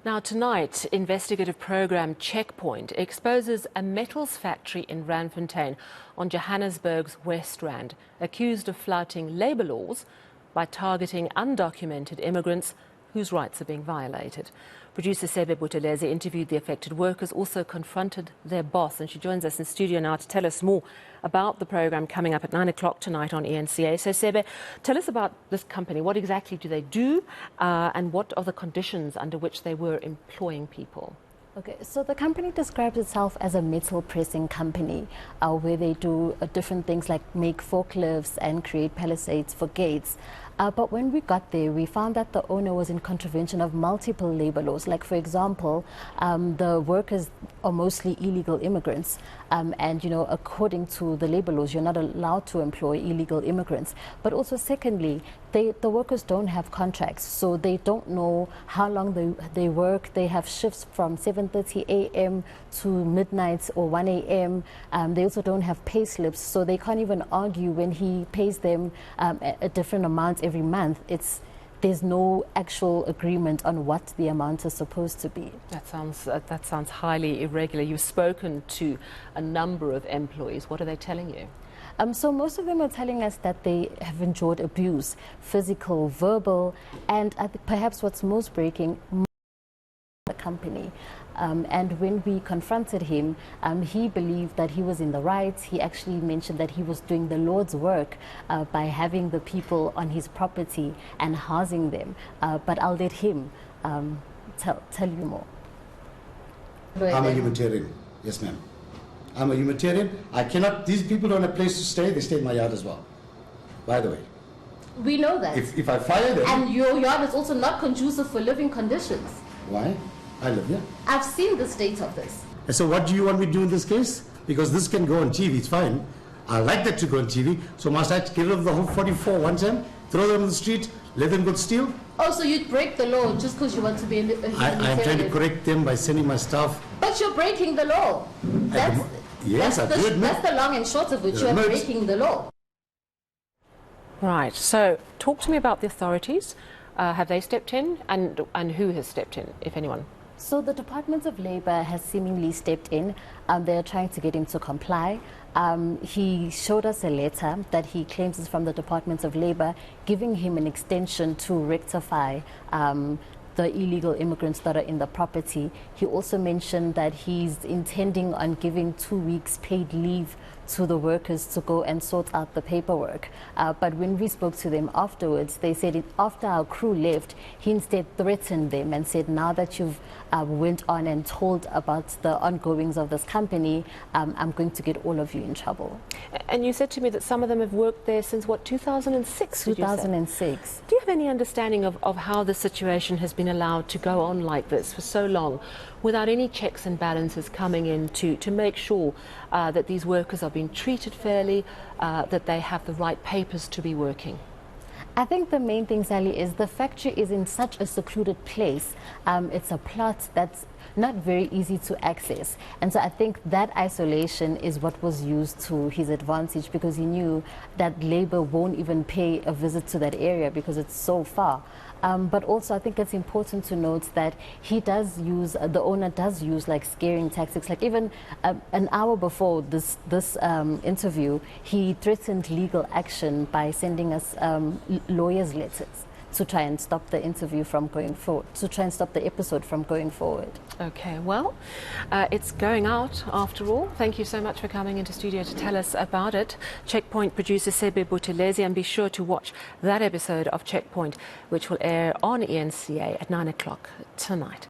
Now tonight, investigative program Checkpoint exposes a metals factory in Randfontein on Johannesburg's West Rand, accused of flouting labour laws by targeting undocumented immigrants whose rights are being violated. Producer Sebe Buthelezi interviewed the affected workers, also confronted their boss, and she joins us in studio now to tell us more about the program coming up at 9 o'clock tonight on eNCA. So Sebe, tell us about this company. What exactly do they do and what are the conditions under which they were employing people? Okay, so the company describes itself as a metal pressing company where they do different things like make forklifts and create palisades for gates. But when we got there, we found that the owner was in contravention of multiple labor laws. Like, for example, the workers are mostly illegal immigrants. And, you know, according to the labor laws, you're not allowed to employ illegal immigrants. But also, secondly, the workers don't have contracts, so they don't know how long they work. They have shifts from 7:30 a.m. to midnight or 1 a.m. They also don't have pay slips, so they can't even argue when he pays them a different amount every month. There's no actual agreement on what the amount is supposed to be. That sounds highly irregular. You've spoken to a number of employees. What are they telling you? So most of them are telling us that they have endured abuse, physical, verbal, and perhaps what's most breaking, the company. And when we confronted him, he believed that he was in the right. He actually mentioned that he was doing the Lord's work by having the people on his property and housing them. But I'll let him tell you more. I'm a humanitarian. Yes, ma'am. I'm a humanitarian. I cannot, these people don't have a place to stay. They stay in my yard as well, by the way. We know that. If I fire them... And your yard is also not conducive for living conditions. Why? I live here. I've seen the state of this. And so what do you want me to do in this case? Because this can go on TV, it's fine. I like that to go on TV. So must I get rid of the whole 44 one time, throw them on the street, let them go steal? Oh, so you'd break the law just because you want to be a I'm trying to correct them by sending my staff. But you're breaking the law. Yes, I do admit. That's the long and short of it. You're breaking the law. Right. So talk to me about the authorities. Have they stepped in, and who has stepped in, if anyone? So the Department of Labour has seemingly stepped in. They're trying to get him to comply. He showed us a letter that he claims is from the Department of Labour, giving him an extension to rectify the illegal immigrants that are in the property. He also mentioned that he's intending on giving 2 weeks paid leave to the workers to go and sort out the paperwork. But when we spoke to them afterwards, they said after our crew left, he instead threatened them and said, now that you've went on and told about the ongoings of this company, I'm going to get all of you in trouble. And you said to me that some of them have worked there since, what, 2006? 2006. Do you have any understanding of how the situation has been allowed to go on like this for so long without any checks and balances coming in to make sure that these workers are being treated fairly, that they have the right papers to be working? I think the main thing, Sally, is the factory is in such a secluded place. It's a plot that's not very easy to access. And so I think that isolation is what was used to his advantage, because he knew that Labour won't even pay a visit to that area because it's so far. But also I think it's important to note that the owner does use like scaring tactics. Like even an hour before this interview, he threatened legal action by sending us lawyers' letters to try and stop the interview from going forward, to try and stop the episode from going forward. Okay, well, it's going out after all. Thank you so much for coming into studio to tell us about it. Checkpoint producer Sebe Buthelezi, and be sure to watch that episode of Checkpoint, which will air on eNCA at 9 o'clock tonight.